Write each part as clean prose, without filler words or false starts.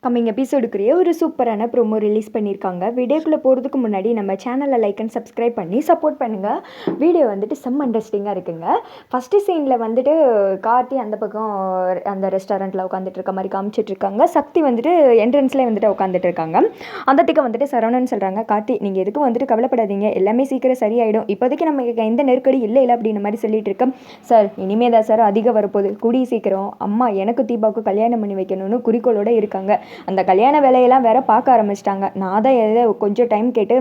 Coming எபிசோடுக்குரிய ஒரு சூப்பரான promo release பண்ணியிருக்காங்க. வீடியோக்குள்ளே போகிறதுக்கு முன்னாடி நம்ம சேனலை லைக் அண்ட் சப்ஸ்கிரைப் பண்ணி சப்போர்ட் பண்ணுங்கள். வீடியோ வந்துட்டு செம்ம இன்ட்ரெஸ்டிங்காக இருக்குங்க. ஃபஸ்ட்டு சீனில் வந்துட்டு கார்த்தி அந்த பக்கம் அந்த ரெஸ்டாரண்ட்டில் உட்காந்துட்டு இருக்க மாதிரி காமிச்சிட்ருக்காங்க. சக்தி வந்துட்டு என்ட்ரன்ஸ்லேயே வந்துட்டு உட்காந்துட்டு இருக்காங்க. அந்த திக்க வந்துட்டு சரவணன் சொல்கிறாங்க, கார்த்தி நீங்கள் எதுக்கும் வந்துட்டு கவலைப்படாதீங்க, எல்லாமே சீக்கிரம் சரியாயிடும், இப்போதைக்கு நம்ம எந்த நெருக்கடி இல்லை அப்படின்ற மாதிரி சொல்லிட்டு இருக்கேன். சார் இனிமே தான் சார் அதிகம் வரப்போகுது, கூடிய சீக்கிரம் அம்மா எனக்கு தீபாவுக்கு கல்யாணம் பண்ணி வைக்கணும்னு குறிக்கோளோடு இருக்காங்க. அந்த கல்யாண வேலையெல்லாம் வேற பார்க்க ஆரம்பிச்சிட்டாங்க. நான் தான் எதை கொஞ்சம் டைம் கேட்டு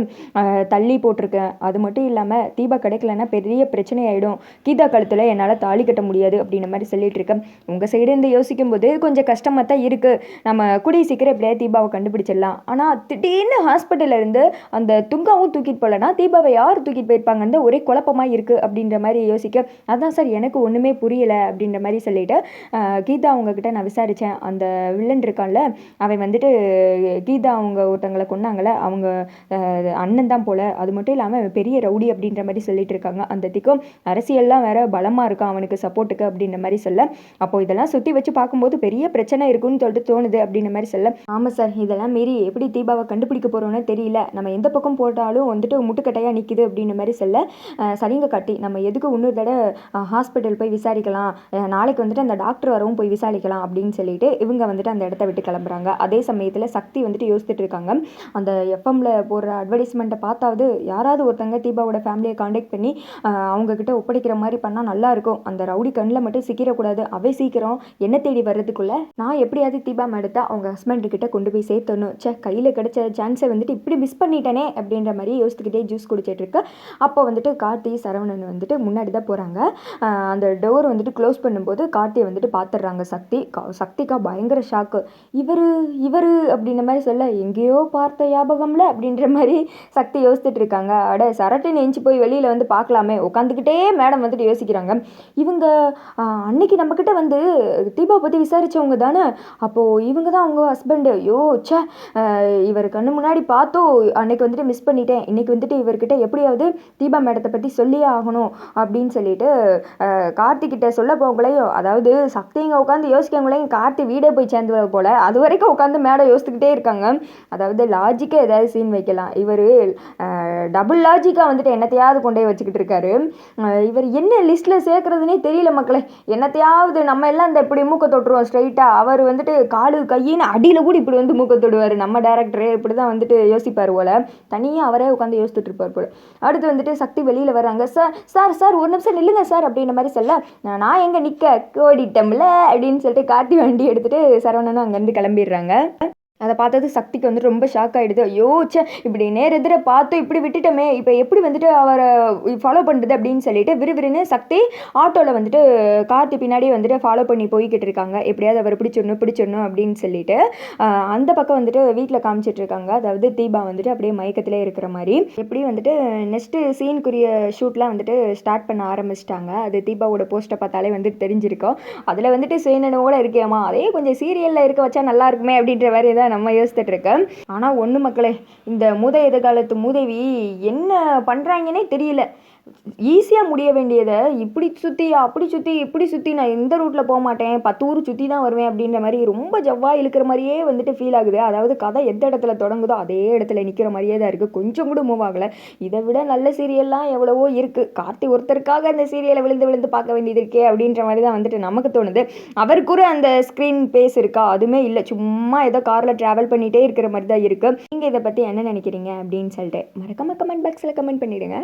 தள்ளி போட்டிருக்கேன். அது மட்டும் இல்லாமல் தீபா கிடைக்கலன்னா பெரிய பிரச்சனை ஆகிடும், கீதா கழுத்தில் என்னால் தாலி கட்ட முடியாது அப்படின்ற மாதிரி சொல்லிட்டு இருக்கேன். உங்கள் சைடு இருந்து யோசிக்கும் போது கொஞ்சம் கஷ்டமாக தான் இருக்குது. நம்ம கூடிய சீக்கிரம் எப்படியாவது தீபாவை கண்டுபிடிச்சிடலாம். ஆனால் திடீர்னு ஹாஸ்பிட்டலில் இருந்து அந்த துங்காவும் தூக்கிட்டு போகலன்னா தீபாவை யார் தூக்கிட்டு போயிருப்பாங்கன்னு ஒரே குழப்பமாக இருக்குது அப்படின்ற மாதிரி யோசிக்க, அதான் சார் எனக்கு ஒன்றுமே புரியலை அப்படின்ற மாதிரி சொல்லிட்டு கீதா அவங்கக்கிட்ட நான் விசாரித்தேன். அந்த வில்லன் இருக்கான்ல, அவன் வந்துட்டு கீதா அவங்க ஒருத்தங்களை கொன்னாங்களே, அவங்க அண்ணன் தான் போல், அது மட்டும் இல்லாமல் பெரிய ரவுடி அப்படின்ற மாதிரி சொல்லிட்டு இருக்காங்க. அந்த திக்கும் அரசியல்லாம் வேற பலமாக இருக்கான் அவனுக்கு சப்போர்ட்டுக்கு அப்படின்ற மாதிரி சொல்ல, அப்போ இதெல்லாம் சுற்றி வச்சு பார்க்கும்போது பெரிய பிரச்சனை இருக்குன்னு சொல்லிட்டு தோணுது அப்படின்ற மாதிரி சொல்ல, ஆமாம் சார் இதெல்லாம் மீறி எப்படி தீபாவை கண்டுபிடிக்க போகிறோன்னு தெரியல, நம்ம எந்த பக்கம் போட்டாலும் வந்துட்டு முட்டுக்கட்டையாக நிற்கிது அப்படின்ற மாதிரி சொல்ல, சரிங்க காட்டி நம்ம எதுக்கு இன்னொரு தடவை ஹாஸ்பிட்டல் போய் விசாரிக்கலாம், நாளைக்கு வந்துட்டு அந்த டாக்டர் வரவும் போய் விசாரிக்கலாம் அப்படின்னு சொல்லிட்டு இவங்க வந்துட்டு அந்த இடத்த விட்டு கிளம்புறாங்க. அதே சமயத்தில் சக்தி வந்துட்டு யோசிச்சுட்டு இருக்காங்க, அந்த எஃப்எம்ல போடுற அட்வர்டைஸ்மெண்ட்டை பார்த்தாவது யாராவது ஒருத்தங்க தீபாவோட ஃபேமிலியை காண்டாக்ட் பண்ணி அவங்கக்கிட்ட ஒப்படைக்கிற மாதிரி பண்ணால் நல்லாயிருக்கும், அந்த ரவுடி கண்ணில் மட்டும் சிக்கிடக்கூடாது, அவை சீக்கிரம் என்ன தேடி வர்றதுக்குள்ளே நான் எப்படியாவது தீபா மேடத்தை அவங்க ஹஸ்பண்டுக்கிட்ட கொண்டு போய் சேர்த்தணும், கையில் கிடைச்ச சான்ஸை வந்துட்டு இப்படி மிஸ் பண்ணிட்டேனே அப்படின்ற மாதிரி யோசிச்சுக்கிட்டே ஜூஸ் குடிச்சிட்டு இருக்கு. அப்போ வந்துட்டு கார்த்தி சரவணன் வந்துட்டு முன்னாடி தான் போகிறாங்க. அந்த டோர் வந்துட்டு க்ளோஸ் பண்ணும்போது கார்த்தியை வந்துட்டு பார்த்துடுறாங்க சக்திக்கா பயங்கர ஷாக்கு. இவர் அப்படின்ற மாதிரி சொல்ல, எங்கேயோ பார்த்த ஞாபகம்ல அப்படின்ற மாதிரி சக்தி யோசிச்சுட்டு இருக்காங்க. அட சரட்டுன்னு எஞ்சி போய் வெளியில் வந்து பார்க்கலாமே, உட்காந்துக்கிட்டே மேடம் வந்துட்டு யோசிக்கிறாங்க, இவங்க அன்னைக்கு நம்மக்கிட்ட வந்து தீபா பற்றி விசாரித்தவங்க தானே, அப்போது இவங்க தான் அவங்க ஹஸ்பண்டு, ஐயோ சே இவர் கண்ணு முன்னாடி பார்த்தோம், அன்னைக்கு வந்துட்டு மிஸ் பண்ணிட்டேன், இன்றைக்கி வந்துட்டு இவர்கிட்ட எப்படியாவது தீபா மேடத்தை பற்றி சொல்லியே ஆகணும் அப்படின்னு சொல்லிட்டு கார்த்திகிட்ட சொல்ல போகலையும், அதாவது சக்தி இங்கே உட்காந்து யோசிக்கவங்களையும் கார்த்தி வீடே போய் சேர்ந்து போல், அது வரைக்கும் உட்காந்து மேடம் யோசிச்சுக்கிட்டே இருக்காங்க. அதாவது லாஜிக்காக ஏதாவது சீன் வைக்கலாம், இவர் டபுள் லாஜிக்காக வந்துட்டு என்னத்தையாவது கொண்டே வச்சுக்கிட்டு இருக்காரு. இவர் என்ன லிஸ்ட்டில் சேர்க்குறதுனே தெரியல மக்களே, என்னத்தையாவது நம்ம எல்லாம் இந்த இப்படி மூக்க தொட்டுருவோம் ஸ்ட்ரைட்டாக, அவர் வந்துட்டு காலு கையின்னு அடியில் கூட இப்படி வந்து மூக்க தொடுவார், நம்ம டேரக்டரே இப்படி தான் வந்துட்டு யோசிப்பார் போல், தனியாக அவரே உட்காந்து யோசிச்சுட்டு இருப்பார் போல். அடுத்து வந்துட்டு சக்தி வெளியில் வர்றாங்க, சார் ஒரு நிமிஷம் நில்லுங்க சார் அப்படின்ற மாதிரி சொல்ல, நான் எங்கே நிற்க கோடிட்டம்ல அப்படின்னு சொல்லிட்டு கார்த்தி வண்டி எடுத்துகிட்டு சரவணனும் அங்கேருந்து கிளம்பிடுறாங்க. அதை பார்த்தது சக்திக்கு வந்துட்டு ரொம்ப ஷாக் ஆகிடுது. ஐயோ சே இப்படி நேரெதிர பார்த்து இப்படி விட்டுட்டோமே, இப்போ எப்படி வந்துட்டு அவரை ஃபாலோ பண்ணுறது அப்படின்னு சொல்லிட்டு விறுவிறுன்னு சக்தி ஆட்டோவில் வந்துட்டு கார்த்தி பின்னாடியே வந்துட்டு ஃபாலோ பண்ணி போய்கிட்டு இருக்காங்க. எப்படியாவது அவர் பிடிச்சிடணும் அப்படின்னு சொல்லிட்டு அந்த பக்கம் வந்துட்டு வீட்டில் காமிச்சிட்ருக்காங்க. அதாவது தீபா வந்துட்டு அப்படியே மயக்கத்திலே இருக்கிற மாதிரி. எப்படி வந்துட்டு நெக்ஸ்ட்டு சீனுக்குரிய ஷூட்லாம் வந்துட்டு ஸ்டார்ட் பண்ண ஆரம்பிச்சிட்டாங்க. அது தீபாவோட போஸ்ட்டை பார்த்தாலே வந்துட்டு தெரிஞ்சிருக்கோம். அதில் வந்துட்டு சேனனோட இருக்கேம்மா, அதே கொஞ்சம் சீரியலில் இருக்க வச்சா நல்லா இருக்குமே அப்படின்ற மாதிரி தான் நம்ம யோசிச்சுட்டு இருக்கேன். ஆனால் ஒன்று மக்களே, இந்த எதிர்காலத்து மூதேவி என்ன பண்ணுறாங்கன்னே தெரியல. ஈஸியாக முடிய வேண்டியதை இப்படி சுற்றி அப்படி சுற்றி இப்படி சுற்றி, நான் எந்த ரூட்டில் போக மாட்டேன், 10 ஊர் சுற்றி தான் வருவேன் அப்படின்ற மாதிரி ரொம்ப ஜவ்வாக இழுக்கிற மாதிரியே வந்துட்டு ஃபீல் ஆகுது. அதாவது கதை எந்த இடத்துல தொடங்குதோ அதே இடத்துல நிற்கிற மாதிரியே தான் இருக்குது, கொஞ்சம் கூட மூவ் ஆகலை. இதை விட நல்ல சீரியல்லாம் எவ்வளவோ இருக்குது, கார்த்தி ஒருத்தருக்காக அந்த சீரியலை விழுந்து பார்க்க வேண்டியது இருக்கே அப்படின்ற மாதிரி தான் வந்துட்டு நமக்கு தோணுது. அவருக்கு கூட அந்த ஸ்க்ரீன் பேஸ் இருக்கா, அதுவுமே இல்லை, சும்மா ஏதோ காரில் ட்ராவல் பண்ணிகிட்டே இருக்கிற மாதிரி தான் இருக்குது. நீங்கள் இதை பற்றி என்ன நினைக்கிறீங்க அப்படின்னு சொல்லிட்டு மறக்காம கமெண்ட் பாக்ஸில் கமெண்ட் பண்ணிவிடுங்க.